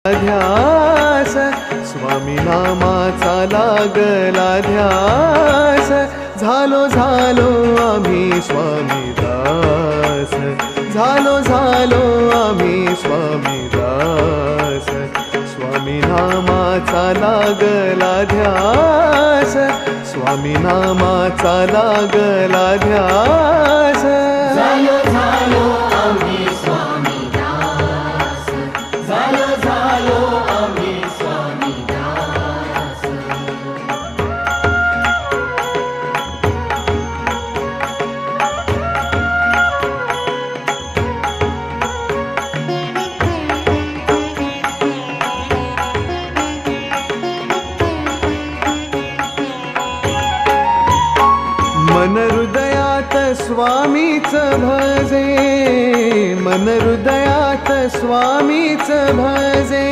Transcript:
ध्यास स्वामी नामाचा लागला ध्यास झालो आम्ही स्वामी दास झालो आम्ही स्वामी दास स्वामी नामाचा लागला ध्यास स्वामी नामाचा लागला ध्यास झालो आम्ही स्वामी दास झालो आम्ही स्वामी दास मन हृदयात स्वामीच भजे मन हृदयात स्वामीच भजे।